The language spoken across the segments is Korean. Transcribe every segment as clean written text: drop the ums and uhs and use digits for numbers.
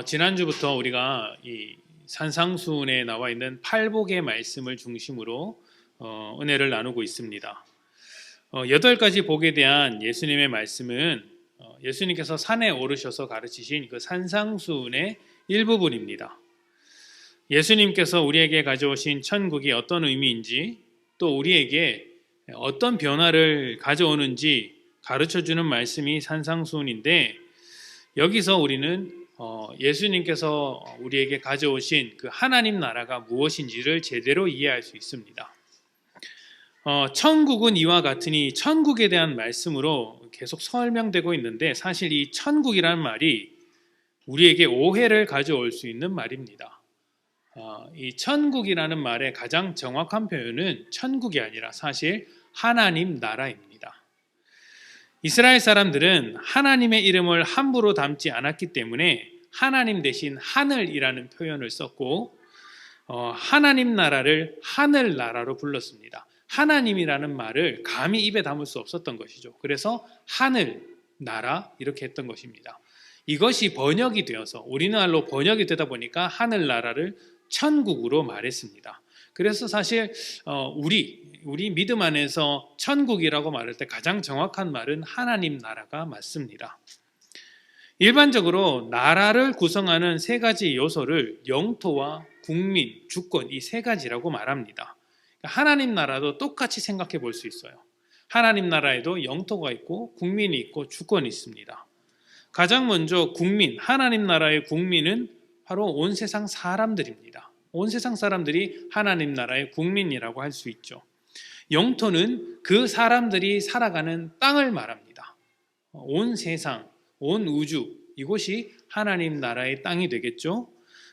지난주부터 우리가 이 산상수훈에 나와 있는 팔복의 말씀을 중심으로 은혜를 나누고 있습니다. 8가지 복에 대한 예수님의 말씀은 예수님께서 산에 오르셔서 가르치신 그 산상수훈의 일부분입니다. 예수님께서 우리에게 가져오신 천국이 어떤 의미인지, 또 우리에게 어떤 변화를 가져오는지 가르쳐주는 말씀이 산상수훈인데, 여기서 우리는 예수님께서 우리에게 가져오신 그 하나님 나라가 무엇인지를 제대로 이해할 수 있습니다. 천국은 이와 같으니, 천국에 대한 말씀으로 계속 설명되고 있는데, 사실 이 천국이라는 말이 우리에게 오해를 가져올 수 있는 말입니다. 이 천국이라는 말의 가장 정확한 표현은 천국이 아니라 사실 하나님 나라입니다. 이스라엘 사람들은 하나님의 이름을 함부로 담지 않았기 때문에 하나님 대신 하늘이라는 표현을 썼고, 하나님 나라를 하늘나라로 불렀습니다. 하나님이라는 말을 감히 입에 담을 수 없었던 것이죠. 그래서 하늘나라 이렇게 했던 것입니다. 이것이 번역이 되어서 우리나라로 번역이 되다 보니까 하늘나라를 천국으로 말했습니다. 그래서 사실 우리 믿음 안에서 천국이라고 말할 때 가장 정확한 말은 하나님 나라가 맞습니다. 일반적으로 나라를 구성하는 3가지 요소를 영토와 국민, 주권, 이 3가지라고 말합니다. 하나님 나라도 똑같이 생각해 볼 수 있어요. 하나님 나라에도 영토가 있고 국민이 있고 주권이 있습니다. 가장 먼저 국민, 하나님 나라의 국민은 바로 온 세상 사람들입니다. 온 세상 사람들이 하나님 나라의 국민이라고 할 수 있죠. 영토는 그 사람들이 살아가는 땅을 말합니다. 온 세상, 온 우주, 이곳이 하나님 나라의 땅이 되겠죠.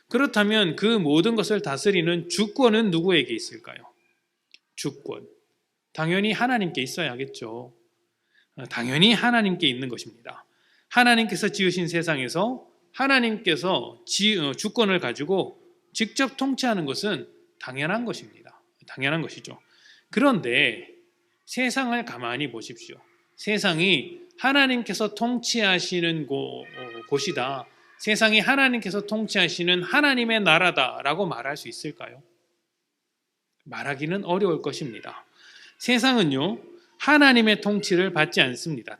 그렇다면 그 모든 것을 다스리는 주권은 누구에게 있을까요? 주권, 당연히 하나님께 있어야겠죠. 당연히 하나님께 있는 것입니다. 하나님께서 지으신 세상에서 하나님께서 주권을 가지고 직접 통치하는 것은 당연한 것입니다. 당연한 것이죠. 그런데 세상을 가만히 보십시오. 세상이 하나님께서 통치하시는 곳이다, 세상이 하나님께서 통치하시는 하나님의 나라다라고 말할 수 있을까요? 말하기는 어려울 것입니다. 세상은요, 하나님의 통치를 받지 않습니다.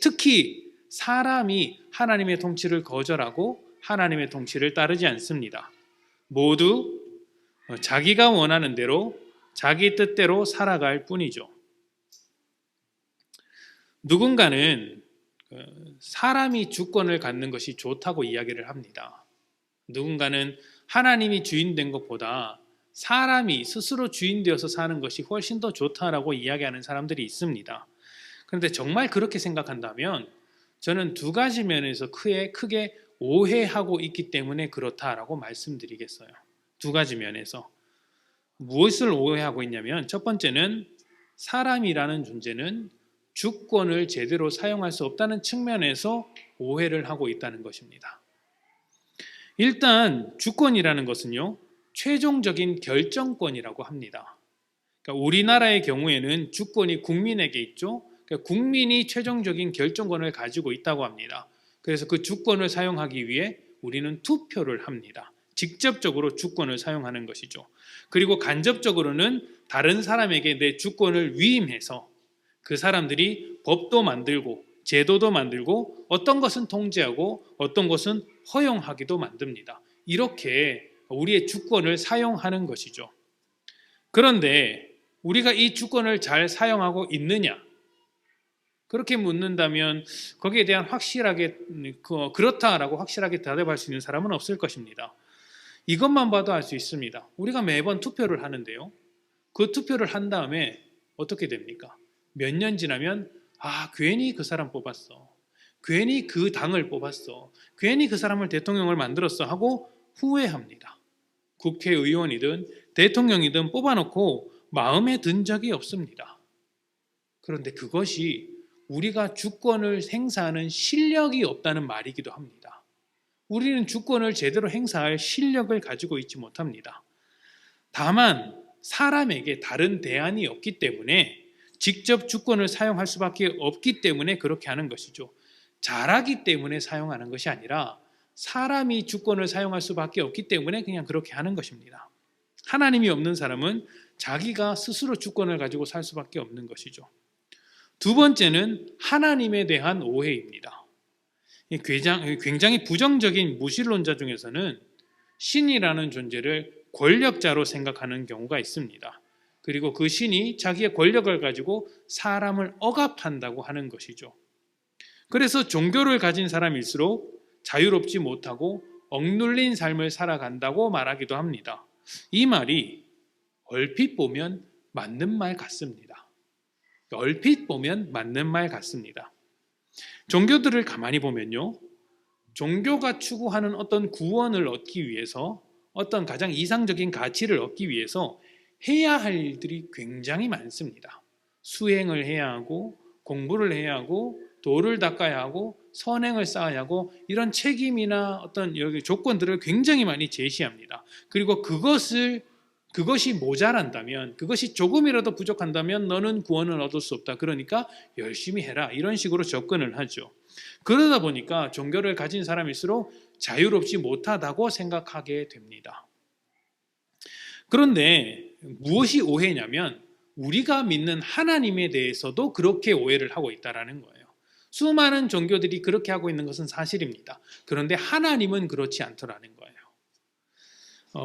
특히 사람이 하나님의 통치를 거절하고 하나님의 통치를 따르지 않습니다. 모두 자기가 원하는 대로 자기 뜻대로 살아갈 뿐이죠. 누군가는 사람이 주권을 갖는 것이 좋다고 이야기를 합니다. 누군가는 하나님이 주인 된 것보다 사람이 스스로 주인 되어서 사는 것이 훨씬 더 좋다라고 이야기하는 사람들이 있습니다. 그런데 정말 그렇게 생각한다면 저는 2가지 면에서 크게 오해하고 있기 때문에 그렇다라고 말씀드리겠어요. 2가지 면에서. 무엇을 오해하고 있냐면, 첫 번째는 사람이라는 존재는 주권을 제대로 사용할 수 없다는 측면에서 오해를 하고 있다는 것입니다. 일단 주권이라는 것은요, 최종적인 결정권이라고 합니다. 그러니까 우리나라의 경우에는 주권이 국민에게 있죠. 그러니까 국민이 최종적인 결정권을 가지고 있다고 합니다. 그래서 그 주권을 사용하기 위해 우리는 투표를 합니다. 직접적으로 주권을 사용하는 것이죠. 그리고 간접적으로는 다른 사람에게 내 주권을 위임해서 그 사람들이 법도 만들고 제도도 만들고 어떤 것은 통제하고 어떤 것은 허용하기도 만듭니다. 이렇게 우리의 주권을 사용하는 것이죠. 그런데 우리가 이 주권을 잘 사용하고 있느냐? 그렇게 묻는다면 거기에 대한 그렇다라고 확실하게 대답할 수 있는 사람은 없을 것입니다. 이것만 봐도 알 수 있습니다. 우리가 매번 투표를 하는데요, 그 투표를 한 다음에 어떻게 됩니까? 몇 년 지나면 괜히 그 사람 뽑았어, 괜히 그 당을 뽑았어, 괜히 그 사람을 대통령을 만들었어 하고 후회합니다. 국회의원이든 대통령이든 뽑아놓고 마음에 든 적이 없습니다. 그런데 그것이 우리가 주권을 행사하는 실력이 없다는 말이기도 합니다. 우리는 주권을 제대로 행사할 실력을 가지고 있지 못합니다. 다만 사람에게 다른 대안이 없기 때문에 직접 주권을 사용할 수밖에 없기 때문에 그렇게 하는 것이죠. 잘하기 때문에 사용하는 것이 아니라 사람이 주권을 사용할 수밖에 없기 때문에 그냥 그렇게 하는 것입니다. 하나님이 없는 사람은 자기가 스스로 주권을 가지고 살 수밖에 없는 것이죠. 두 번째는 하나님에 대한 오해입니다. 굉장히 부정적인 무신론자 중에서는 신이라는 존재를 권력자로 생각하는 경우가 있습니다. 그리고 그 신이 자기의 권력을 가지고 사람을 억압한다고 하는 것이죠. 그래서 종교를 가진 사람일수록 자유롭지 못하고 억눌린 삶을 살아간다고 말하기도 합니다. 이 말이 얼핏 보면 맞는 말 같습니다. 얼핏 보면 맞는 말 같습니다. 종교들을 가만히 보면요, 종교가 추구하는 어떤 구원을 얻기 위해서, 어떤 가장 이상적인 가치를 얻기 위해서 해야 할 일들이 굉장히 많습니다. 수행을 해야 하고, 공부를 해야 하고, 도를 닦아야 하고, 선행을 쌓아야 하고, 이런 책임이나 어떤 조건들을 굉장히 많이 제시합니다. 그리고 그것이 모자란다면, 그것이 조금이라도 부족한다면 너는 구원을 얻을 수 없다. 그러니까 열심히 해라. 이런 식으로 접근을 하죠. 그러다 보니까 종교를 가진 사람일수록 자유롭지 못하다고 생각하게 됩니다. 그런데 무엇이 오해냐면 우리가 믿는 하나님에 대해서도 그렇게 오해를 하고 있다는 거예요. 수많은 종교들이 그렇게 하고 있는 것은 사실입니다. 그런데 하나님은 그렇지 않더라는 거예요.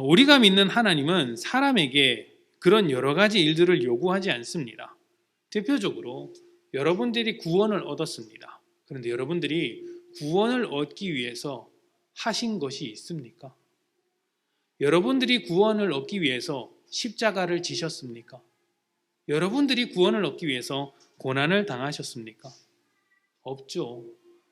우리가 믿는 하나님은 사람에게 그런 여러 가지 일들을 요구하지 않습니다. 대표적으로 여러분들이 구원을 얻었습니다. 그런데 여러분들이 구원을 얻기 위해서 하신 것이 있습니까? 여러분들이 구원을 얻기 위해서 십자가를 지셨습니까? 여러분들이 구원을 얻기 위해서 고난을 당하셨습니까? 없죠.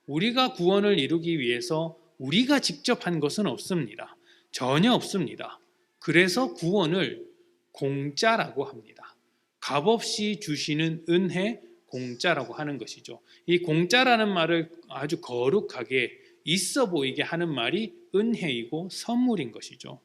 우리가 구원을 이루기 위해서 우리가 직접 한 것은 없습니다. 전혀 없습니다. 그래서 구원을 공짜라고 합니다. 값없이 주시는 은혜, 공짜라고 하는 것이죠. 이 공짜라는 말을 아주 거룩하게 있어 보이게 하는 말이 은혜이고 선물인 것이죠.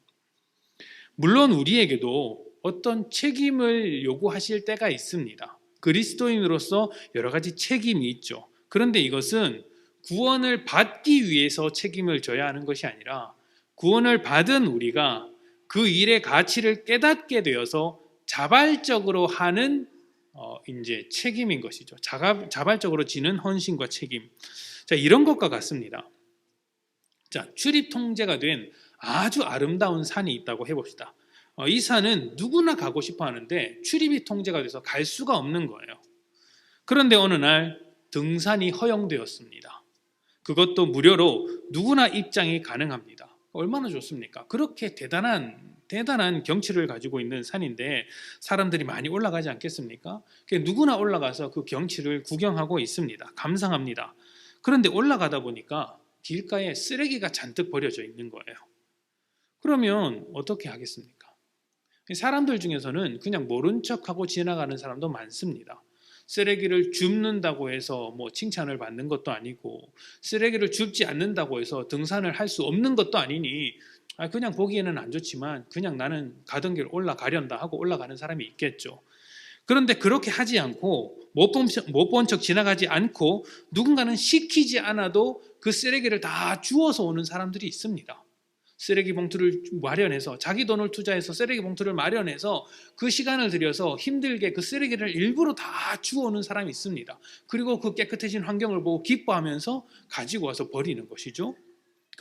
물론 우리에게도 어떤 책임을 요구하실 때가 있습니다. 그리스도인으로서 여러 가지 책임이 있죠. 그런데 이것은 구원을 받기 위해서 책임을 져야 하는 것이 아니라 구원을 받은 우리가 그 일의 가치를 깨닫게 되어서 자발적으로 하는 이제 책임인 것이죠. 자발적으로 지는 헌신과 책임. 자, 이런 것과 같습니다. 자, 출입 통제가 된 아주 아름다운 산이 있다고 해봅시다. 이 산은 누구나 가고 싶어 하는데 출입이 통제가 돼서 갈 수가 없는 거예요. 그런데 어느 날 등산이 허용되었습니다. 그것도 무료로 누구나 입장이 가능합니다. 얼마나 좋습니까? 그렇게 대단한 경치를 가지고 있는 산인데 사람들이 많이 올라가지 않겠습니까? 누구나 올라가서 그 경치를 구경하고 있습니다. 감상합니다. 그런데 올라가다 보니까 길가에 쓰레기가 잔뜩 버려져 있는 거예요. 그러면 어떻게 하겠습니까? 사람들 중에서는 그냥 모른 척하고 지나가는 사람도 많습니다. 쓰레기를 줍는다고 해서 뭐 칭찬을 받는 것도 아니고 쓰레기를 줍지 않는다고 해서 등산을 할 수 없는 것도 아니니 그냥 보기에는 안 좋지만 그냥 나는 가던 길 올라가련다 하고 올라가는 사람이 있겠죠. 그런데 그렇게 하지 않고 못 본 척 지나가지 않고 누군가는 시키지 않아도 그 쓰레기를 다 주워서 오는 사람들이 있습니다. 쓰레기 봉투를 마련해서 자기 돈을 투자해서 쓰레기 봉투를 마련해서 그 시간을 들여서 힘들게 그 쓰레기를 일부러 다 주워오는 사람이 있습니다. 그리고 그 깨끗해진 환경을 보고 기뻐하면서 가지고 와서 버리는 것이죠.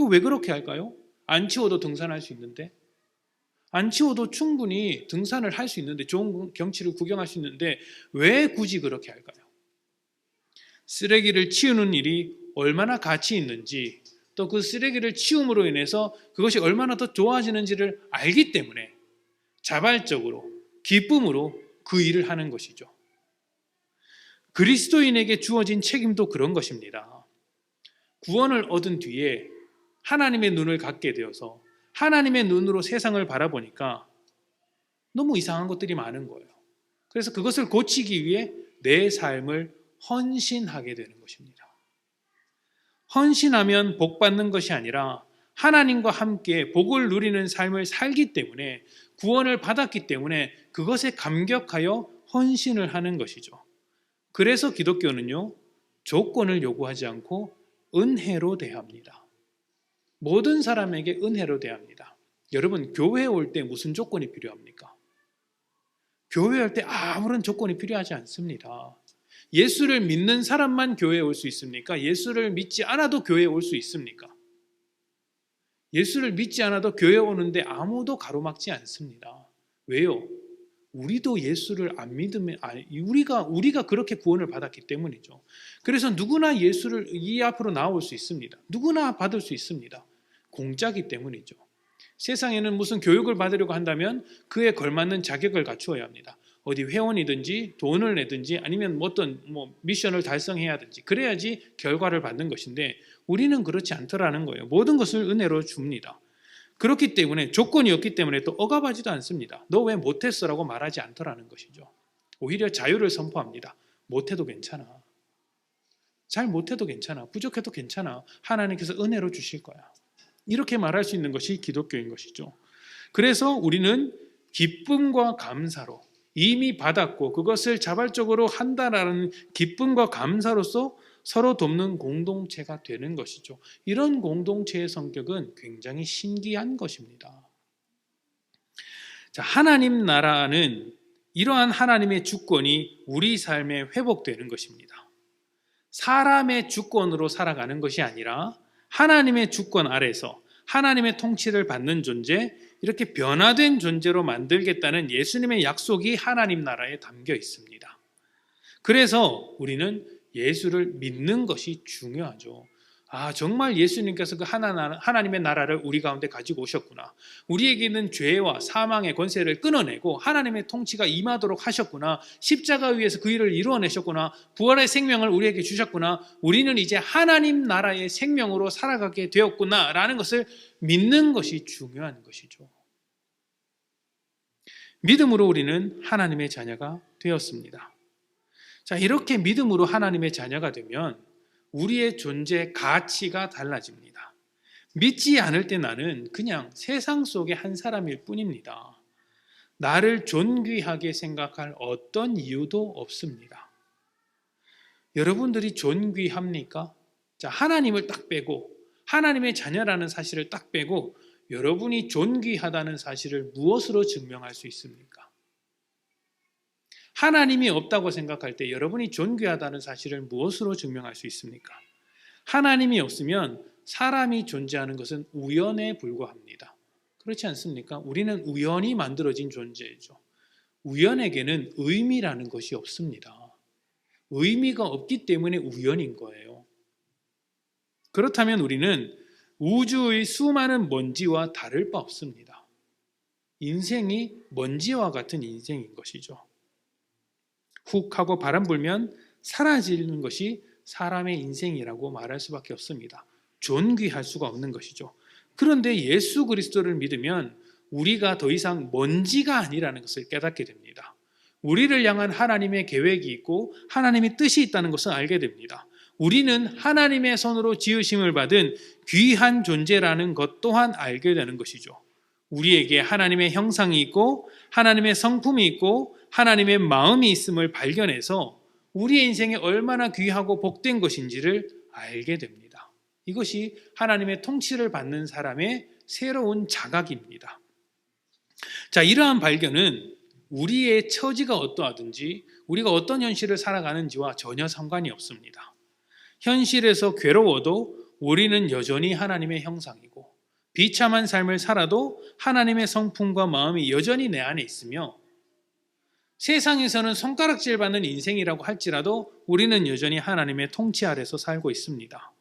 왜 그렇게 할까요? 안 치워도 등산할 수 있는데, 안 치워도 충분히 등산을 할 수 있는데, 좋은 경치를 구경할 수 있는데 왜 굳이 그렇게 할까요? 쓰레기를 치우는 일이 얼마나 가치 있는지, 또 그 쓰레기를 치움으로 인해서 그것이 얼마나 더 좋아지는지를 알기 때문에 자발적으로 기쁨으로 그 일을 하는 것이죠. 그리스도인에게 주어진 책임도 그런 것입니다. 구원을 얻은 뒤에 하나님의 눈을 갖게 되어서 하나님의 눈으로 세상을 바라보니까 너무 이상한 것들이 많은 거예요. 그래서 그것을 고치기 위해 내 삶을 헌신하게 되는 것입니다. 헌신하면 복 받는 것이 아니라 하나님과 함께 복을 누리는 삶을 살기 때문에, 구원을 받았기 때문에 그것에 감격하여 헌신을 하는 것이죠. 그래서 기독교는요, 조건을 요구하지 않고 은혜로 대합니다. 모든 사람에게 은혜로 대합니다. 여러분, 교회에 올 때 무슨 조건이 필요합니까? 교회에 올 때 아무런 조건이 필요하지 않습니다. 예수를 믿는 사람만 교회에 올 수 있습니까? 예수를 믿지 않아도 교회에 올 수 있습니까? 예수를 믿지 않아도 교회에 오는데 아무도 가로막지 않습니다. 왜요? 우리도 예수를 안 믿으면 우리가 그렇게 구원을 받았기 때문이죠. 그래서 누구나 예수를 이 앞으로 나올 수 있습니다. 누구나 받을 수 있습니다. 공짜기 때문이죠. 세상에는 무슨 교육을 받으려고 한다면 그에 걸맞는 자격을 갖추어야 합니다. 어디 회원이든지 돈을 내든지 아니면 어떤 미션을 달성해야든지 그래야지 결과를 받는 것인데 우리는 그렇지 않더라는 거예요. 모든 것을 은혜로 줍니다. 그렇기 때문에 조건이 없기 때문에 또 억압하지도 않습니다. 너 왜 못했어라고 말하지 않더라는 것이죠. 오히려 자유를 선포합니다. 못해도 괜찮아. 잘 못해도 괜찮아. 부족해도 괜찮아. 하나님께서 은혜로 주실 거야. 이렇게 말할 수 있는 것이 기독교인 것이죠. 그래서 우리는 기쁨과 감사로 이미 받았고 그것을 자발적으로 한다라는 기쁨과 감사로서 서로 돕는 공동체가 되는 것이죠. 이런 공동체의 성격은 굉장히 신기한 것입니다. 자, 하나님 나라는 이러한 하나님의 주권이 우리 삶에 회복되는 것입니다. 사람의 주권으로 살아가는 것이 아니라 하나님의 주권 아래서 하나님의 통치를 받는 존재, 이렇게 변화된 존재로 만들겠다는 예수님의 약속이 하나님 나라에 담겨 있습니다. 그래서 우리는 예수를 믿는 것이 중요하죠. 정말 예수님께서 그 하나님의 나라를 우리 가운데 가지고 오셨구나. 우리에게 있는 죄와 사망의 권세를 끊어내고 하나님의 통치가 임하도록 하셨구나. 십자가 위에서 그 일을 이루어내셨구나. 부활의 생명을 우리에게 주셨구나. 우리는 이제 하나님 나라의 생명으로 살아가게 되었구나 라는 것을 믿는 것이 중요한 것이죠. 믿음으로 우리는 하나님의 자녀가 되었습니다. 자, 이렇게 믿음으로 하나님의 자녀가 되면 우리의 존재 가치가 달라집니다. 믿지 않을 때 나는 그냥 세상 속의 한 사람일 뿐입니다. 나를 존귀하게 생각할 어떤 이유도 없습니다. 여러분들이 존귀합니까? 자, 하나님을 딱 빼고 하나님의 자녀라는 사실을 딱 빼고 여러분이 존귀하다는 사실을 무엇으로 증명할 수 있습니까? 하나님이 없다고 생각할 때 여러분이 존귀하다는 사실을 무엇으로 증명할 수 있습니까? 하나님이 없으면 사람이 존재하는 것은 우연에 불과합니다. 그렇지 않습니까? 우리는 우연히 만들어진 존재이죠. 우연에게는 의미라는 것이 없습니다. 의미가 없기 때문에 우연인 거예요. 그렇다면 우리는 우주의 수많은 먼지와 다를 바 없습니다. 인생이 먼지와 같은 인생인 것이죠. 훅 하고 바람 불면 사라지는 것이 사람의 인생이라고 말할 수밖에 없습니다. 존귀할 수가 없는 것이죠. 그런데 예수 그리스도를 믿으면 우리가 더 이상 먼지가 아니라는 것을 깨닫게 됩니다. 우리를 향한 하나님의 계획이 있고 하나님의 뜻이 있다는 것을 알게 됩니다. 우리는 하나님의 손으로 지으심을 받은 귀한 존재라는 것 또한 알게 되는 것이죠. 우리에게 하나님의 형상이 있고 하나님의 성품이 있고 하나님의 마음이 있음을 발견해서 우리의 인생에 얼마나 귀하고 복된 것인지를 알게 됩니다. 이것이 하나님의 통치를 받는 사람의 새로운 자각입니다. 자, 이러한 발견은 우리의 처지가 어떠하든지 우리가 어떤 현실을 살아가는지와 전혀 상관이 없습니다. 현실에서 괴로워도 우리는 여전히 하나님의 형상이고 비참한 삶을 살아도 하나님의 성품과 마음이 여전히 내 안에 있으며 세상에서는 손가락질 받는 인생이라고 할지라도 우리는 여전히 하나님의 통치 아래서 살고 있습니다.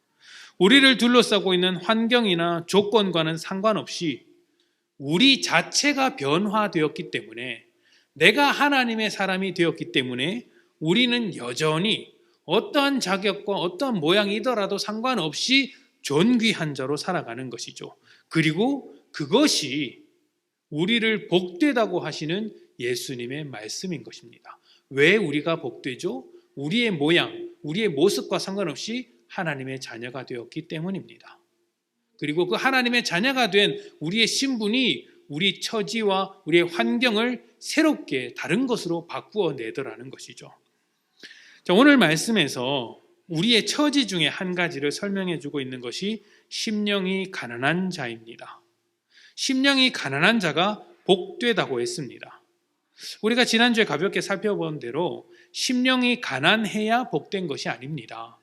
우리를 둘러싸고 있는 환경이나 조건과는 상관없이 우리 자체가 변화되었기 때문에 내가 하나님의 사람이 되었기 때문에 우리는 여전히 어떠한 자격과 어떠한 모양이더라도 상관없이 존귀한 자로 살아가는 것이죠. 그리고 그것이 우리를 복되다고 하시는 예수님의 말씀인 것입니다. 왜 우리가 복되죠? 우리의 모양, 우리의 모습과 상관없이 하나님의 자녀가 되었기 때문입니다. 그리고 그 하나님의 자녀가 된 우리의 신분이 우리 처지와 우리의 환경을 새롭게 다른 것으로 바꾸어 내더라는 것이죠. 자, 오늘 말씀에서 우리의 처지 중에 한 가지를 설명해 주고 있는 것이 심령이 가난한 자입니다. 심령이 가난한 자가 복되다고 했습니다. 우리가 지난주에 가볍게 살펴본 대로 심령이 가난해야 복된 것이 아닙니다.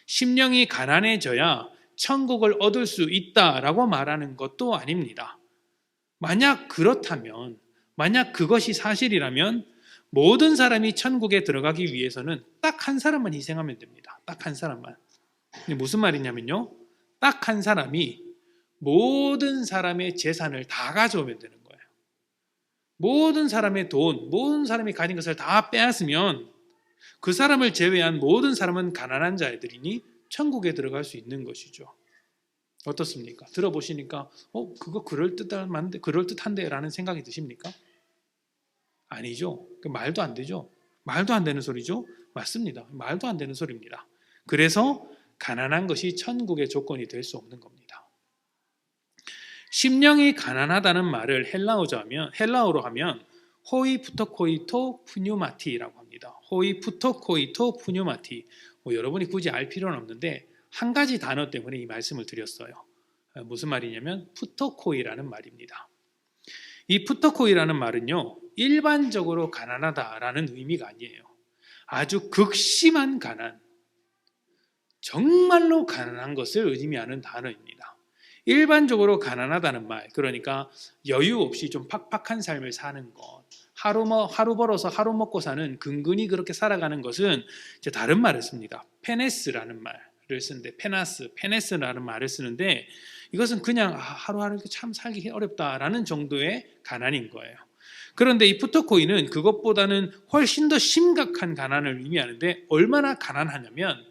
심령이 가난해져야 천국을 얻을 수 있다라고 말하는 것도 아닙니다. 만약 그렇다면, 만약 그것이 사실이라면 모든 사람이 천국에 들어가기 위해서는 딱 한 사람만 희생하면 됩니다. 딱 한 사람만. 근데 무슨 말이냐면요. 딱 한 사람이 모든 사람의 재산을 다 가져오면 되는 거예요. 모든 사람의 돈, 모든 사람이 가진 것을 다 빼앗으면 그 사람을 제외한 모든 사람은 가난한 자들이니 천국에 들어갈 수 있는 것이죠. 어떻습니까? 들어보시니까 그거 그럴듯한데 라는 생각이 드십니까? 아니죠. 말도 안 되죠. 말도 안 되는 소리죠. 맞습니다. 말도 안 되는 소리입니다. 그래서 가난한 것이 천국의 조건이 될 수 없는 겁니다. 심령이 가난하다는 말을 헬라어로 하면 호이푸토코이토 푸뉴마티라고 합니다. 호이푸토코이토 푸뉴마티. 여러분이 굳이 알 필요는 없는데 한 가지 단어 때문에 이 말씀을 드렸어요. 무슨 말이냐면 푸토코이라는 말입니다. 이 푸토코이라는 말은요, 일반적으로 가난하다라는 의미가 아니에요. 아주 극심한 가난, 정말로 가난한 것을 의미하는 단어입니다. 일반적으로 가난하다는 말, 그러니까 여유 없이 좀 팍팍한 삶을 사는 것, 하루 벌어서 하루 먹고 사는 근근히 그렇게 살아가는 것은 이제 다른 말을 씁니다. 페네스라는 말을 쓰는데, 페네스라는 말을 쓰는데 이것은 그냥 하루하루 참 살기 어렵다라는 정도의 가난인 거예요. 그런데 이 푸토코이는 그것보다는 훨씬 더 심각한 가난을 의미하는데, 얼마나 가난하냐면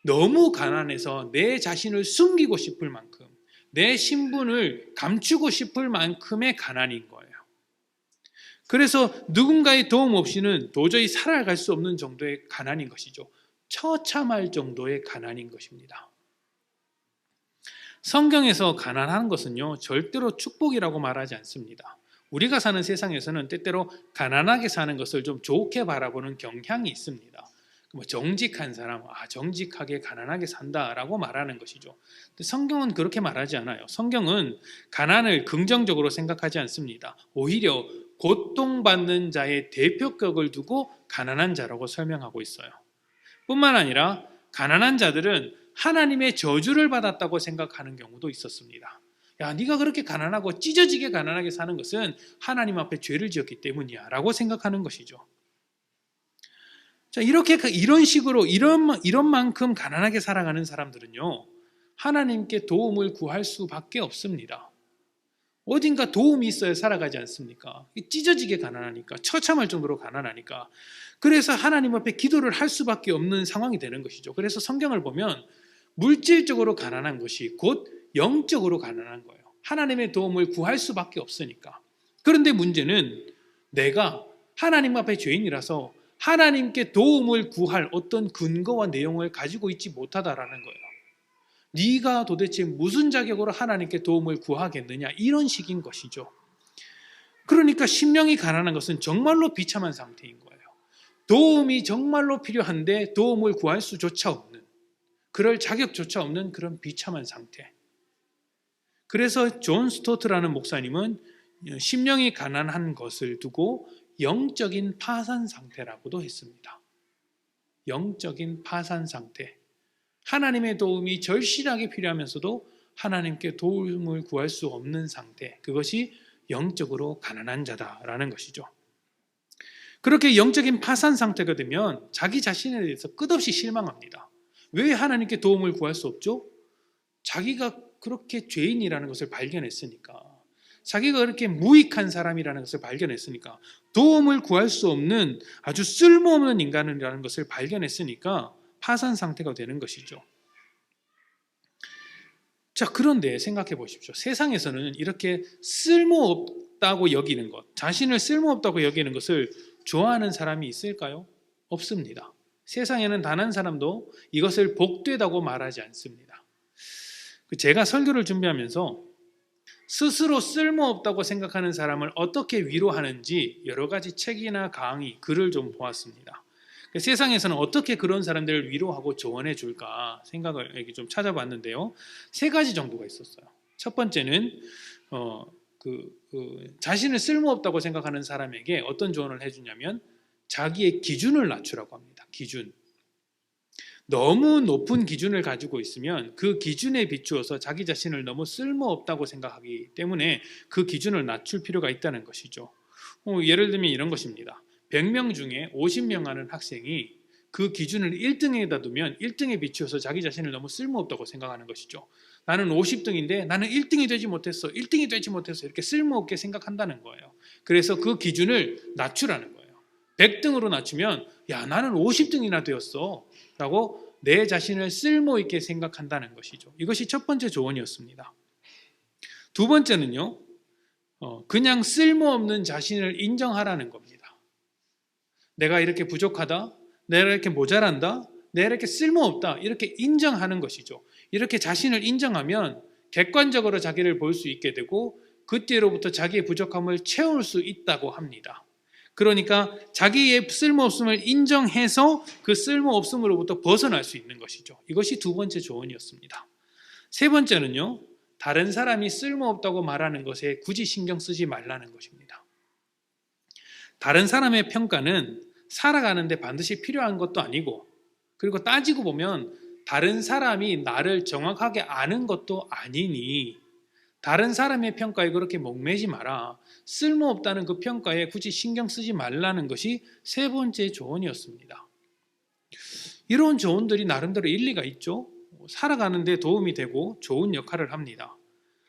너무 가난해서 내 자신을 숨기고 싶을 만큼, 내 신분을 감추고 싶을 만큼의 가난인 거예요. 그래서 누군가의 도움 없이는 도저히 살아갈 수 없는 정도의 가난인 것이죠. 처참할 정도의 가난인 것입니다. 성경에서 가난한 것은요, 절대로 축복이라고 말하지 않습니다. 우리가 사는 세상에서는 때때로 가난하게 사는 것을 좀 좋게 바라보는 경향이 있습니다. 정직한 사람, 정직하게 가난하게 산다라고 말하는 것이죠. 근데 성경은 그렇게 말하지 않아요. 성경은 가난을 긍정적으로 생각하지 않습니다. 오히려 고통받는 자의 대표격을 두고 가난한 자라고 설명하고 있어요. 뿐만 아니라 가난한 자들은 하나님의 저주를 받았다고 생각하는 경우도 있었습니다. 야, 네가 그렇게 가난하고 찢어지게 가난하게 사는 것은 하나님 앞에 죄를 지었기 때문이야 라고 생각하는 것이죠. 자, 이런 식으로 이런 만큼 가난하게 살아가는 사람들은요, 하나님께 도움을 구할 수밖에 없습니다. 어딘가 도움이 있어야 살아가지 않습니까? 찢어지게 가난하니까, 처참할 정도로 가난하니까. 그래서 하나님 앞에 기도를 할 수밖에 없는 상황이 되는 것이죠. 그래서 성경을 보면 물질적으로 가난한 것이 곧 영적으로 가난한 거예요. 하나님의 도움을 구할 수밖에 없으니까. 그런데 문제는 내가 하나님 앞에 죄인이라서 하나님께 도움을 구할 어떤 근거와 내용을 가지고 있지 못하다라는 거예요. 네가 도대체 무슨 자격으로 하나님께 도움을 구하겠느냐, 이런 식인 것이죠. 그러니까 심령이 가난한 것은 정말로 비참한 상태인 거예요. 도움이 정말로 필요한데 도움을 구할 수조차 없는, 그럴 자격조차 없는 그런 비참한 상태. 그래서 존 스토트라는 목사님은 심령이 가난한 것을 두고 영적인 파산 상태라고도 했습니다. 영적인 파산 상태. 하나님의 도움이 절실하게 필요하면서도 하나님께 도움을 구할 수 없는 상태, 그것이 영적으로 가난한 자다라는 것이죠. 그렇게 영적인 파산 상태가 되면 자기 자신에 대해서 끝없이 실망합니다. 왜 하나님께 도움을 구할 수 없죠? 자기가 그렇게 죄인이라는 것을 발견했으니까, 자기가 그렇게 무익한 사람이라는 것을 발견했으니까, 도움을 구할 수 없는 아주 쓸모없는 인간이라는 것을 발견했으니까 파산 상태가 되는 것이죠. 자, 그런데 생각해 보십시오. 세상에서는 이렇게 쓸모없다고 여기는 것, 자신을 쓸모없다고 여기는 것을 좋아하는 사람이 있을까요? 없습니다. 세상에는 단 한 사람도 이것을 복되다고 말하지 않습니다. 제가 설교를 준비하면서 스스로 쓸모없다고 생각하는 사람을 어떻게 위로하는지 여러 가지 책이나 강의, 글을 좀 보았습니다. 세상에서는 어떻게 그런 사람들을 위로하고 조언해 줄까 생각을 이렇게 좀 찾아봤는데요. 세 가지 정도가 있었어요. 첫 번째는 자신을 쓸모없다고 생각하는 사람에게 어떤 조언을 해주냐면 자기의 기준을 낮추라고 합니다. 기준. 너무 높은 기준을 가지고 있으면 그 기준에 비추어서 자기 자신을 너무 쓸모없다고 생각하기 때문에 그 기준을 낮출 필요가 있다는 것이죠. 예를 들면 이런 것입니다. 100명 중에 50명 하는 학생이 그 기준을 1등에다 두면 1등에 비추어서 자기 자신을 너무 쓸모없다고 생각하는 것이죠. 나는 50등인데 나는 1등이 되지 못했어. 1등이 되지 못했어. 이렇게 쓸모없게 생각한다는 거예요. 그래서 그 기준을 낮추라는 거예요. 100등으로 낮추면 야, 나는 50등이나 되었어 라고 내 자신을 쓸모있게 생각한다는 것이죠. 이것이 첫 번째 조언이었습니다. 두 번째는요, 그냥 쓸모없는 자신을 인정하라는 겁니다. 내가 이렇게 부족하다, 내가 이렇게 모자란다, 내가 이렇게 쓸모없다, 이렇게 인정하는 것이죠. 이렇게 자신을 인정하면 객관적으로 자기를 볼 수 있게 되고 그때로부터 자기의 부족함을 채울 수 있다고 합니다. 그러니까 자기의 쓸모없음을 인정해서 그 쓸모없음으로부터 벗어날 수 있는 것이죠. 이것이 두 번째 조언이었습니다. 세 번째는요, 다른 사람이 쓸모없다고 말하는 것에 굳이 신경 쓰지 말라는 것입니다. 다른 사람의 평가는 살아가는데 반드시 필요한 것도 아니고, 그리고 따지고 보면 다른 사람이 나를 정확하게 아는 것도 아니니 다른 사람의 평가에 그렇게 목매지 마라. 쓸모없다는 그 평가에 굳이 신경 쓰지 말라는 것이 세 번째 조언이었습니다. 이런 조언들이 나름대로 일리가 있죠. 살아가는 데 도움이 되고 좋은 역할을 합니다.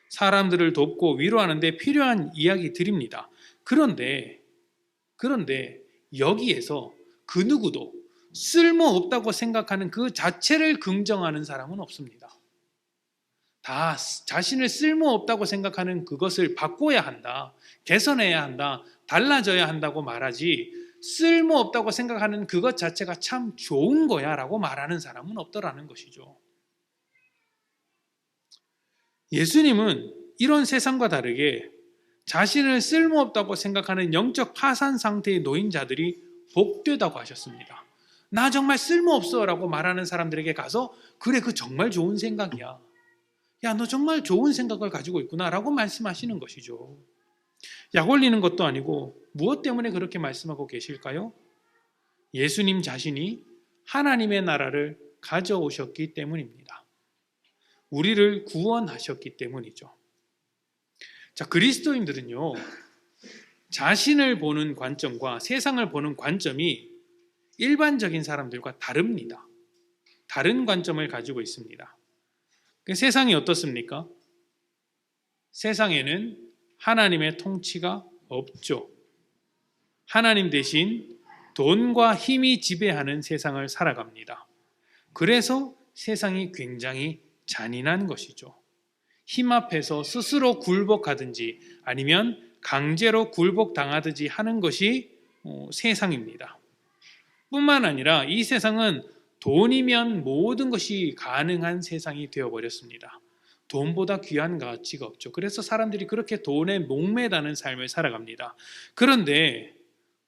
사람들을 돕고 위로하는 데 필요한 이야기들입니다. 그런데 여기에서 그 누구도 쓸모없다고 생각하는 그 자체를 긍정하는 사람은 없습니다. 다 자신을 쓸모없다고 생각하는 그것을 바꿔야 한다, 개선해야 한다, 달라져야 한다고 말하지 쓸모없다고 생각하는 그것 자체가 참 좋은 거야 라고 말하는 사람은 없더라는 것이죠. 예수님은 이런 세상과 다르게 자신을 쓸모없다고 생각하는 영적 파산 상태에 놓인 자들이 복되다고 하셨습니다. 나 정말 쓸모없어 라고 말하는 사람들에게 가서 그래, 그 정말 좋은 생각이야. 야, 너 정말 좋은 생각을 가지고 있구나 라고 말씀하시는 것이죠. 약 올리는 것도 아니고 무엇 때문에 그렇게 말씀하고 계실까요? 예수님 자신이 하나님의 나라를 가져오셨기 때문입니다. 우리를 구원하셨기 때문이죠. 자, 그리스도인들은요, 자신을 보는 관점과 세상을 보는 관점이 일반적인 사람들과 다릅니다. 다른 관점을 가지고 있습니다. 세상이 어떻습니까? 세상에는 하나님의 통치가 없죠. 하나님 대신 돈과 힘이 지배하는 세상을 살아갑니다. 그래서 세상이 굉장히 잔인한 것이죠. 힘 앞에서 스스로 굴복하든지 아니면 강제로 굴복당하든지 하는 것이 세상입니다. 뿐만 아니라 이 세상은 돈이면 모든 것이 가능한 세상이 되어버렸습니다. 돈보다 귀한 가치가 없죠. 그래서 사람들이 그렇게 돈에 목매다는 삶을 살아갑니다. 그런데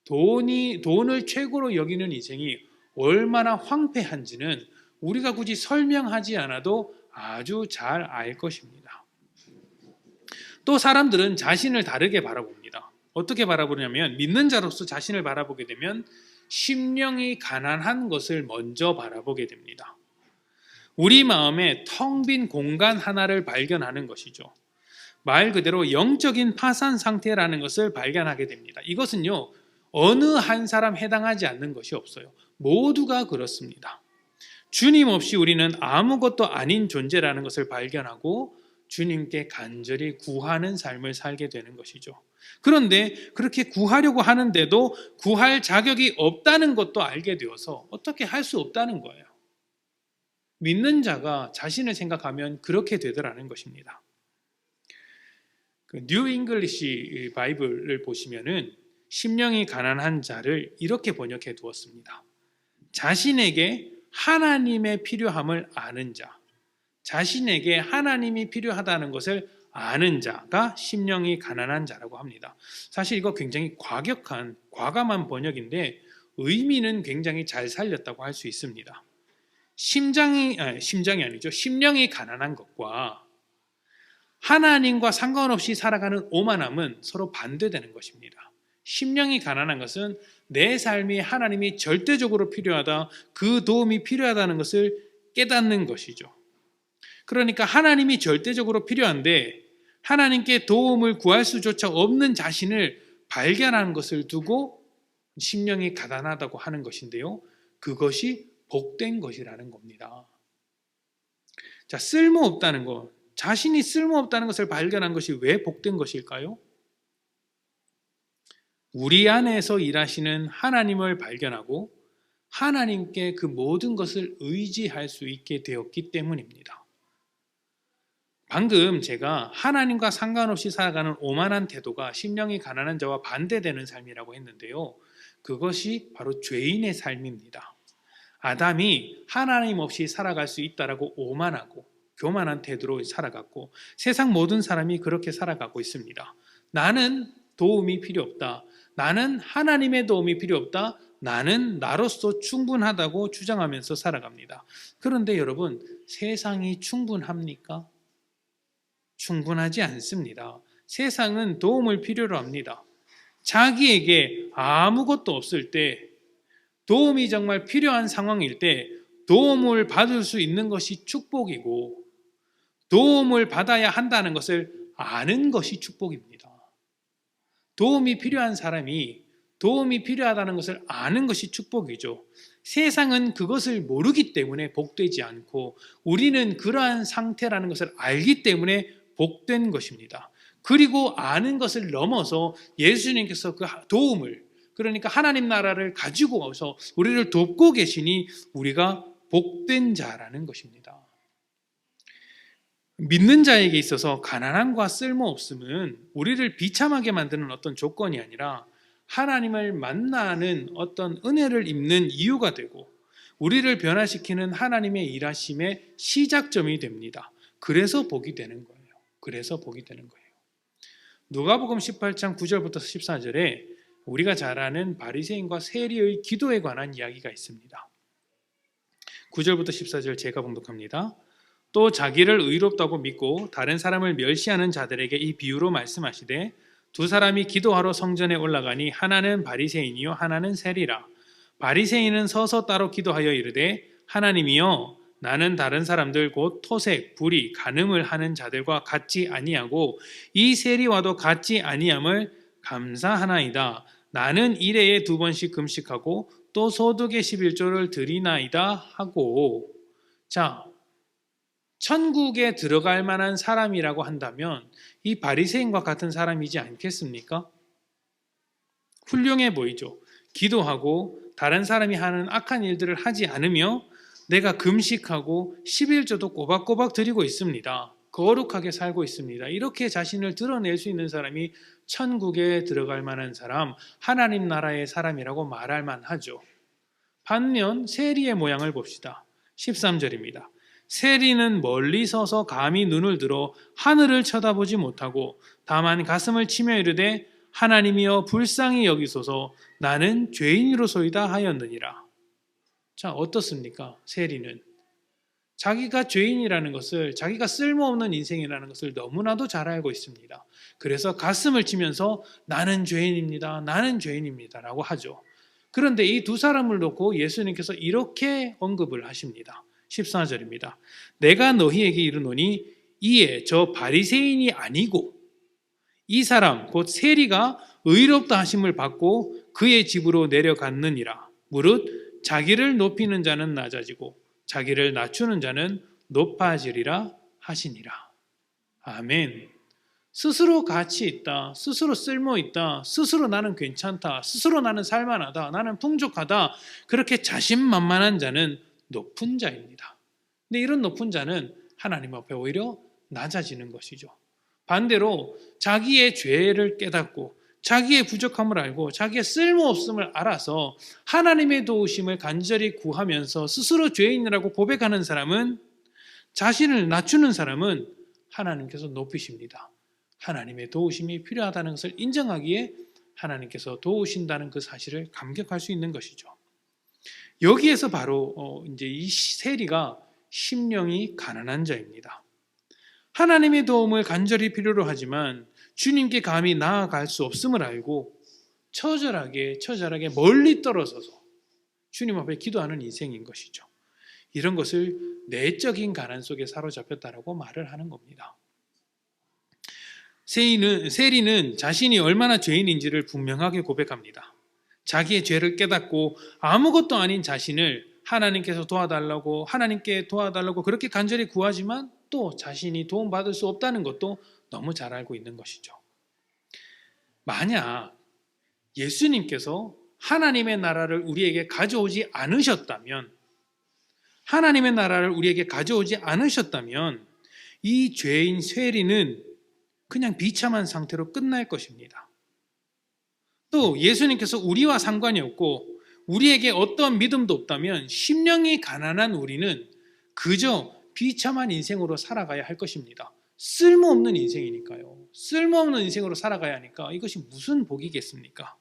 돈을 최고로 여기는 인생이 얼마나 황폐한지는 우리가 굳이 설명하지 않아도 아주 잘 알 것입니다. 또 사람들은 자신을 다르게 바라봅니다. 어떻게 바라보냐면 믿는 자로서 자신을 바라보게 되면 심령이 가난한 것을 먼저 바라보게 됩니다. 우리 마음에 텅 빈 공간 하나를 발견하는 것이죠. 말 그대로 영적인 파산 상태라는 것을 발견하게 됩니다. 이것은요, 어느 한 사람 해당하지 않는 것이 없어요. 모두가 그렇습니다. 주님 없이 우리는 아무것도 아닌 존재라는 것을 발견하고 주님께 간절히 구하는 삶을 살게 되는 것이죠. 그런데 그렇게 구하려고 하는데도 구할 자격이 없다는 것도 알게 되어서 어떻게 할 수 없다는 거예요. 믿는 자가 자신을 생각하면 그렇게 되더라는 것입니다. 뉴 잉글리시 바이블을 보시면은 심령이 가난한 자를 이렇게 번역해 두었습니다. 자신에게 하나님의 필요함을 아는 자, 자신에게 하나님이 필요하다는 것을 아는 자가 심령이 가난한 자라고 합니다. 사실 이거 굉장히 과감한 번역인데 의미는 굉장히 잘 살렸다고 할 수 있습니다. 심령이 가난한 것과 하나님과 상관없이 살아가는 오만함은 서로 반대되는 것입니다. 심령이 가난한 것은 내 삶이 하나님이 절대적으로 필요하다, 그 도움이 필요하다는 것을 깨닫는 것이죠. 그러니까 하나님이 절대적으로 필요한데 하나님께 도움을 구할 수조차 없는 자신을 발견하는 것을 두고 심령이 가난하다고 하는 것인데요. 그것이 복된 것이라는 겁니다. 자, 쓸모없다는 것, 자신이 쓸모없다는 것을 발견한 것이 왜 복된 것일까요? 우리 안에서 일하시는 하나님을 발견하고 하나님께 그 모든 것을 의지할 수 있게 되었기 때문입니다. 방금 제가 하나님과 상관없이 살아가는 오만한 태도가 심령이 가난한 자와 반대되는 삶이라고 했는데요. 그것이 바로 죄인의 삶입니다. 아담이 하나님 없이 살아갈 수 있다라고 오만하고 교만한 태도로 살아갔고 세상 모든 사람이 그렇게 살아가고 있습니다. 나는 도움이 필요 없다. 나는 하나님의 도움이 필요 없다. 나는 나로서 충분하다고 주장하면서 살아갑니다. 그런데 여러분, 세상이 충분합니까? 충분하지 않습니다. 세상은 도움을 필요로 합니다. 자기에게 아무것도 없을 때, 도움이 정말 필요한 상황일 때 도움을 받을 수 있는 것이 축복이고 도움을 받아야 한다는 것을 아는 것이 축복입니다. 도움이 필요한 사람이 도움이 필요하다는 것을 아는 것이 축복이죠. 세상은 그것을 모르기 때문에 복되지 않고 우리는 그러한 상태라는 것을 알기 때문에 복된 것입니다. 그리고 아는 것을 넘어서 예수님께서 그 도움을, 그러니까 하나님 나라를 가지고 와서 우리를 돕고 계시니 우리가 복된 자라는 것입니다. 믿는 자에게 있어서 가난함과 쓸모없음은 우리를 비참하게 만드는 어떤 조건이 아니라 하나님을 만나는 어떤 은혜를 입는 이유가 되고 우리를 변화시키는 하나님의 일하심의 시작점이 됩니다. 그래서 복이 되는 거예요. 누가복음 18장 9절부터 14절에 우리가 잘 아는 바리새인과 세리의 기도에 관한 이야기가 있습니다. 9절부터 14절 제가 봉독합니다. 또 자기를 의롭다고 믿고 다른 사람을 멸시하는 자들에게 이 비유로 말씀하시되 두 사람이 기도하러 성전에 올라가니 하나는 바리새인이요 하나는 세리라. 바리새인은 서서 따로 기도하여 이르되 하나님이여 나는 다른 사람들 곧 토색, 불의, 간음을 하는 자들과 같지 아니하고 이 세리와도 같지 아니함을 감사하나이다. 나는 일해에 2번씩 금식하고 또 소득의 11조를 드리나이다 하고. 자, 천국에 들어갈 만한 사람이라고 한다면 이 바리새인과 같은 사람이지 않겠습니까? 훌륭해 보이죠. 기도하고 다른 사람이 하는 악한 일들을 하지 않으며 내가 금식하고 11조도 꼬박꼬박 드리고 있습니다. 거룩하게 살고 있습니다. 이렇게 자신을 드러낼 수 있는 사람이 천국에 들어갈 만한 사람, 하나님 나라의 사람이라고 말할 만하죠. 반면 세리의 모양을 봅시다. 13절입니다. 세리는 멀리 서서 감히 눈을 들어 하늘을 쳐다보지 못하고 다만 가슴을 치며 이르되 하나님이여 불쌍히 여기소서 나는 죄인으로소이다 하였느니라. 자, 어떻습니까? 세리는 자기가 죄인이라는 것을, 자기가 쓸모없는 인생이라는 것을 너무나도 잘 알고 있습니다. 그래서 가슴을 치면서 나는 죄인입니다. 나는 죄인입니다 라고 하죠. 그런데 이 두 사람을 놓고 예수님께서 이렇게 언급을 하십니다. 14절입니다. 내가 너희에게 이르노니 이에 저 바리새인이 아니고 이 사람 곧 세리가 의롭다 하심을 받고 그의 집으로 내려갔느니라. 무릇 자기를 높이는 자는 낮아지고 자기를 낮추는 자는 높아지리라 하시니라. 아멘. 스스로 가치 있다, 스스로 쓸모 있다, 스스로 나는 괜찮다, 스스로 나는 살만하다, 나는 풍족하다, 그렇게 자신만만한 자는 높은 자입니다. 근데 이런 높은 자는 하나님 앞에 오히려 낮아지는 것이죠. 반대로 자기의 죄를 깨닫고 자기의 부족함을 알고 자기의 쓸모없음을 알아서 하나님의 도우심을 간절히 구하면서 스스로 죄인이라고 고백하는 사람은, 자신을 낮추는 사람은 하나님께서 높이십니다. 하나님의 도우심이 필요하다는 것을 인정하기에 하나님께서 도우신다는 그 사실을 감격할 수 있는 것이죠. 여기에서 바로 이제 이 세리가 심령이 가난한 자입니다. 하나님의 도움을 간절히 필요로 하지만 주님께 감히 나아갈 수 없음을 알고 처절하게 멀리 떨어져서 주님 앞에 기도하는 인생인 것이죠. 이런 것을 내적인 가난 속에 사로잡혔다라고 말을 하는 겁니다. 세리는 자신이 얼마나 죄인인지를 분명하게 고백합니다. 자기의 죄를 깨닫고 아무것도 아닌 자신을 하나님께 도와달라고 그렇게 간절히 구하지만 또 자신이 도움받을 수 없다는 것도 너무 잘 알고 있는 것이죠. 만약 예수님께서 하나님의 나라를 우리에게 가져오지 않으셨다면 이 죄인 세리는 그냥 비참한 상태로 끝날 것입니다. 또 예수님께서 우리와 상관이 없고 우리에게 어떤 믿음도 없다면 심령이 가난한 우리는 그저 비참한 인생으로 살아가야 할 것입니다. 쓸모없는 인생이니까요. 쓸모없는 인생으로 살아가야 하니까 이것이 무슨 복이겠습니까?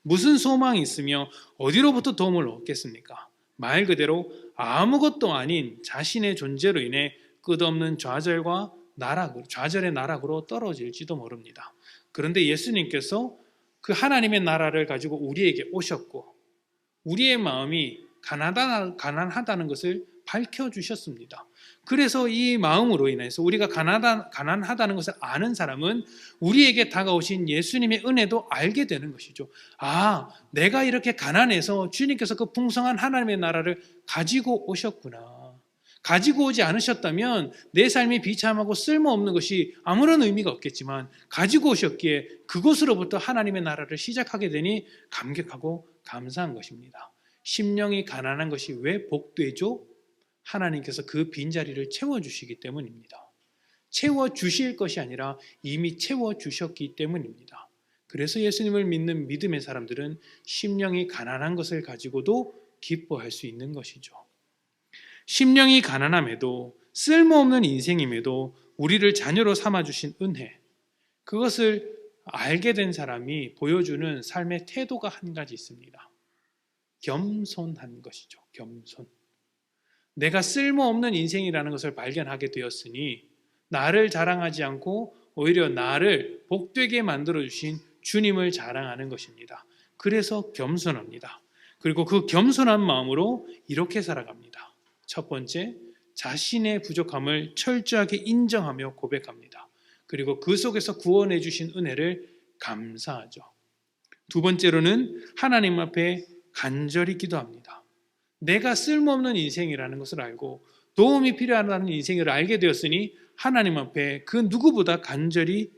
무슨 소망이 있으며 어디로부터 도움을 얻겠습니까? 말 그대로 아무것도 아닌 자신의 존재로 인해 끝없는 좌절의 나락으로 떨어질지도 모릅니다. 그런데 예수님께서 그 하나님의 나라를 가지고 우리에게 오셨고 우리의 마음이 가난하다는 것을 밝혀주셨습니다. 그래서 이 마음으로 인해서 우리가 가난하다는 것을 아는 사람은 우리에게 다가오신 예수님의 은혜도 알게 되는 것이죠. 아, 내가 이렇게 가난해서 주님께서 그 풍성한 하나님의 나라를 가지고 오셨구나. 가지고 오지 않으셨다면 내 삶이 비참하고 쓸모없는 것이 아무런 의미가 없겠지만 가지고 오셨기에 그것으로부터 하나님의 나라를 시작하게 되니 감격하고 감사한 것입니다. 심령이 가난한 것이 왜 복되죠? 하나님께서 그 빈자리를 채워주시기 때문입니다. 채워주실 것이 아니라 이미 채워주셨기 때문입니다. 그래서 예수님을 믿는 믿음의 사람들은 심령이 가난한 것을 가지고도 기뻐할 수 있는 것이죠. 심령이 가난함에도 쓸모없는 인생임에도 우리를 자녀로 삼아주신 은혜, 그것을 알게 된 사람이 보여주는 삶의 태도가 한 가지 있습니다. 겸손한 것이죠. 겸손. 내가 쓸모없는 인생이라는 것을 발견하게 되었으니 나를 자랑하지 않고 오히려 나를 복되게 만들어주신 주님을 자랑하는 것입니다. 그래서 겸손합니다. 그리고 그 겸손한 마음으로 이렇게 살아갑니다. 첫 번째, 자신의 부족함을 철저하게 인정하며 고백합니다. 그리고 그 속에서 구원해 주신 은혜를 감사하죠. 두 번째로는 하나님 앞에 간절히 기도합니다. 내가 쓸모없는 인생이라는 것을 알고 도움이 필요하다는 인생을 알게 되었으니 하나님 앞에 그 누구보다 간절히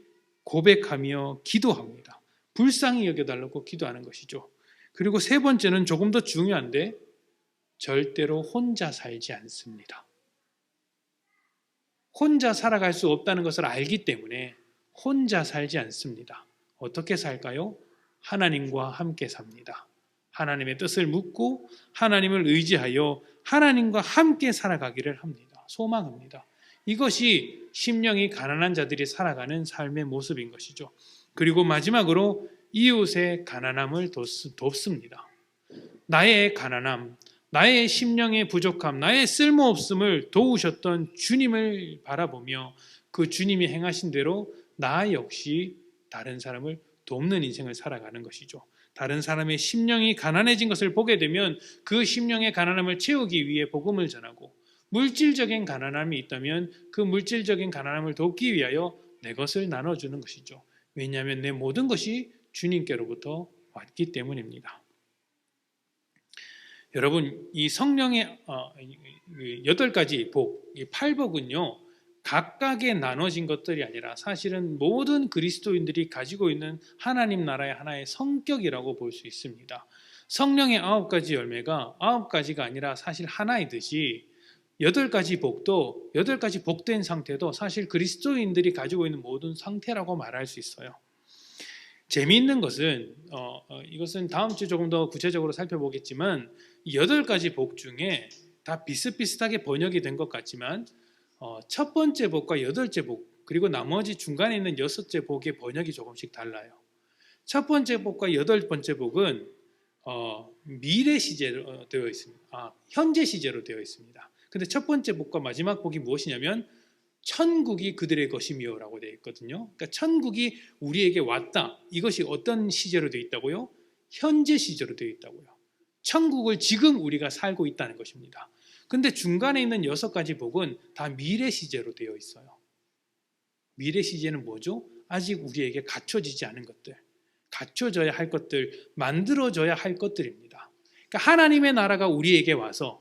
고백하며 기도합니다. 불쌍히 여겨달라고 기도하는 것이죠. 그리고 세 번째는 조금 더 중요한데 절대로 혼자 살지 않습니다. 혼자 살아갈 수 없다는 것을 알기 때문에 혼자 살지 않습니다. 어떻게 살까요? 하나님과 함께 삽니다. 하나님의 뜻을 묻고 하나님을 의지하여 하나님과 함께 살아가기를 합니다. 소망합니다. 이것이 심령이 가난한 자들이 살아가는 삶의 모습인 것이죠. 그리고 마지막으로 이웃의 가난함을 돕습니다. 나의 가난함, 나의 심령의 부족함, 나의 쓸모없음을 도우셨던 주님을 바라보며 그 주님이 행하신 대로 나 역시 다른 사람을 돕는 인생을 살아가는 것이죠. 다른 사람의 심령이 가난해진 것을 보게 되면 그 심령의 가난함을 채우기 위해 복음을 전하고 물질적인 가난함이 있다면 그 물질적인 가난함을 돕기 위하여 내 것을 나눠주는 것이죠. 왜냐하면 내 모든 것이 주님께로부터 왔기 때문입니다. 여러분, 이 성령의 8가지 복, 이 8복은요 각각의 나눠진 것들이 아니라 사실은 모든 그리스도인들이 가지고 있는 하나님 나라의 하나의 성격이라고 볼 수 있습니다. 성령의 9가지 열매가 9가지가 아니라 사실 하나이듯이 8가지 복도 8가지 복된 상태도 사실 그리스도인들이 가지고 있는 모든 상태라고 말할 수 있어요. 재미있는 것은 이것은 다음 주 조금 더 구체적으로 살펴보겠지만 이 8가지 복 중에 다 비슷비슷하게 번역이 된 것 같지만 첫 번째 복과 8째 복 그리고 나머지 중간에 있는 6째 복의 번역이 조금씩 달라요. 첫 번째 복과 여덟 번째 복은 미래 시제로 되어 있습니다. 현재 시제로 되어 있습니다. 근데 첫 번째 복과 마지막 복이 무엇이냐면 천국이 그들의 것이며라고 되어 있거든요. 그러니까 천국이 우리에게 왔다. 이것이 어떤 시제로 되어 있다고요? 현재 시제로 되어 있다고요. 천국을 지금 우리가 살고 있다는 것입니다. 근데 중간에 있는 여섯 가지 복은 다 미래 시제로 되어 있어요. 미래 시제는 뭐죠? 아직 우리에게 갖춰지지 않은 것들, 갖춰져야 할 것들, 만들어져야 할 것들입니다. 그러니까 하나님의 나라가 우리에게 와서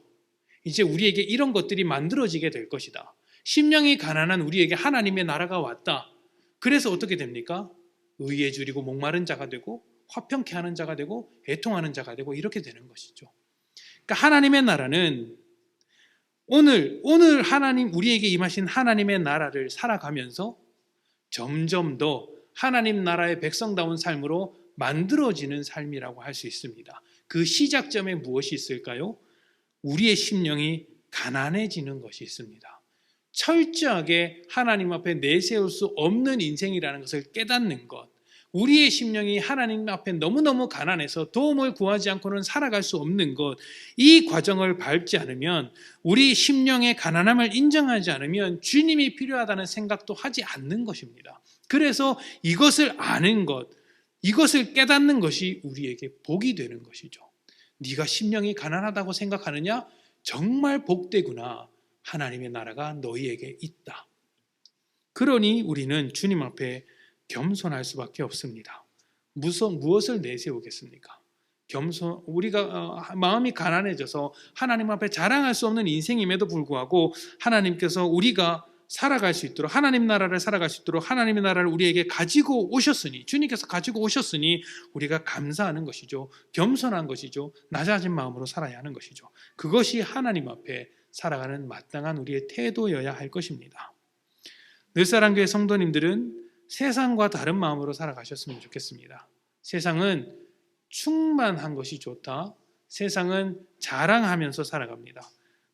이제 우리에게 이런 것들이 만들어지게 될 것이다. 심령이 가난한 우리에게 하나님의 나라가 왔다. 그래서 어떻게 됩니까? 의에 줄이고 목마른 자가 되고 화평케 하는 자가 되고 애통하는 자가 되고 이렇게 되는 것이죠. 그러니까 하나님의 나라는 오늘 하나님 우리에게 임하신 하나님의 나라를 살아가면서 점점 더 하나님 나라의 백성다운 삶으로 만들어지는 삶이라고 할 수 있습니다. 그 시작점에 무엇이 있을까요? 우리의 심령이 가난해지는 것이 있습니다. 철저하게 하나님 앞에 내세울 수 없는 인생이라는 것을 깨닫는 것, 우리의 심령이 하나님 앞에 너무너무 가난해서 도움을 구하지 않고는 살아갈 수 없는 것, 이 과정을 밟지 않으면, 우리 심령의 가난함을 인정하지 않으면 주님이 필요하다는 생각도 하지 않는 것입니다. 그래서 이것을 아는 것, 이것을 깨닫는 것이 우리에게 복이 되는 것이죠. 네가 심령이 가난하다고 생각하느냐? 정말 복되구나. 하나님의 나라가 너희에게 있다. 그러니 우리는 주님 앞에 겸손할 수밖에 없습니다. 무엇을 내세우겠습니까? 우리가 마음이 가난해져서 하나님 앞에 자랑할 수 없는 인생임에도 불구하고 하나님께서 우리가 살아갈 수 있도록, 하나님 나라를 살아갈 수 있도록 하나님의 나라를 우리에게 가지고 오셨으니, 주님께서 가지고 오셨으니 우리가 감사하는 것이죠. 겸손한 것이죠. 낮아진 마음으로 살아야 하는 것이죠. 그것이 하나님 앞에 살아가는 마땅한 우리의 태도여야 할 것입니다. 늘사랑교회 성도님들은 세상과 다른 마음으로 살아가셨으면 좋겠습니다. 세상은 충만한 것이 좋다. 세상은 자랑하면서 살아갑니다.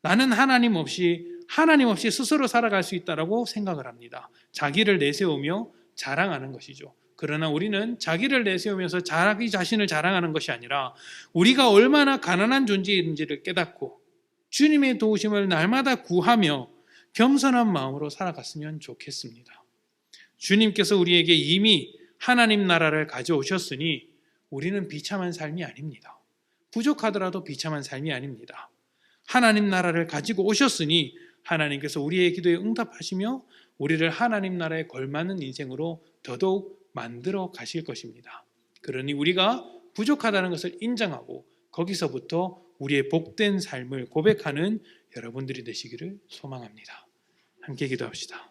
나는 하나님 없이 스스로 살아갈 수 있다고 생각을 합니다. 자기를 내세우며 자랑하는 것이죠. 그러나 우리는 자기를 내세우면서 자기 자신을 자랑하는 것이 아니라 우리가 얼마나 가난한 존재인지를 깨닫고 주님의 도우심을 날마다 구하며 겸손한 마음으로 살아갔으면 좋겠습니다. 주님께서 우리에게 이미 하나님 나라를 가져오셨으니 우리는 비참한 삶이 아닙니다. 부족하더라도 비참한 삶이 아닙니다. 하나님 나라를 가지고 오셨으니 하나님께서 우리의 기도에 응답하시며 우리를 하나님 나라에 걸맞는 인생으로 더더욱 만들어 가실 것입니다. 그러니 우리가 부족하다는 것을 인정하고 거기서부터 우리의 복된 삶을 고백하는 여러분들이 되시기를 소망합니다. 함께 기도합시다.